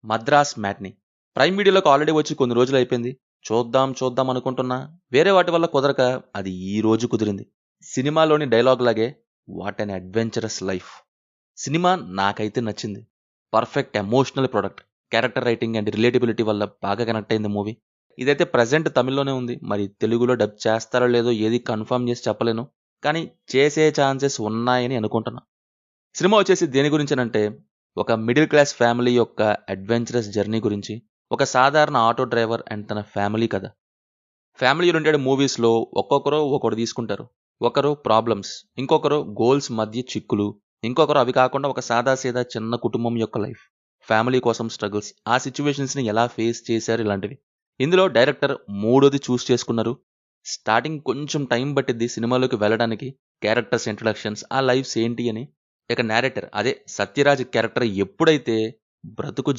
Madras matinee. Prime వీడియోలోకి already వచ్చి కొన్ని రోజులు అయిపోయింది. చూద్దాం చూద్దాం అనుకుంటున్నా, వేరే వాటి వల్ల కుదరక అది ఈ రోజు కుదిరింది. సినిమాలోని డైలాగ్ లాగే what an adventurous life. Cinema నాకైతే నచ్చింది. Perfect emotional product. Character writing and relatability వల్ల బాగా కనెక్ట్ అయింది మూవీ. ఇదైతే ప్రజెంట్ తమిళ్లోనే ఉంది. మరి తెలుగులో డబ్ చేస్తారో లేదో ఏది కన్ఫర్మ్ చేసి చెప్పలేను, కానీ చేసే ఛాన్సెస్ ఉన్నాయని అనుకుంటున్నా. సినిమా వచ్చేసి దేని గురించనంటే, ఒక మిడిల్ క్లాస్ ఫ్యామిలీ యొక్క అడ్వెంచరస్ జర్నీ గురించి. ఒక సాధారణ ఆటో డ్రైవర్ అండ్ తన ఫ్యామిలీ కథ. ఫ్యామిలీ ఓరియంటెడ్ మూవీస్లో ఒక్కొక్కరు ఒకటి తీసుకుంటారు. ఒకరు ప్రాబ్లమ్స్, ఇంకొకరు గోల్స్ మధ్య చిక్కులు, ఇంకొకరు అవి కాకుండా ఒక సాదాసీదా చిన్న కుటుంబం యొక్క లైఫ్, ఫ్యామిలీ కోసం స్ట్రగుల్స్, ఆ సిచ్యువేషన్స్ని ఎలా ఫేస్ చేశారు, ఇలాంటివి. ఇందులో డైరెక్టర్ మూడోది చూస్ చేసుకున్నారు. స్టార్టింగ్ కొంచెం టైం పట్టిద్ది సినిమాలోకి వెళ్ళడానికి, క్యారెక్టర్స్ ఇంట్రడక్షన్స్, ఆ లైఫ్స్ ఏంటి అని. ఇక నేరేటర్ అదే సత్యరాజ్ క్యారెక్టర్ ఎప్పుడైతే బ్రతుకు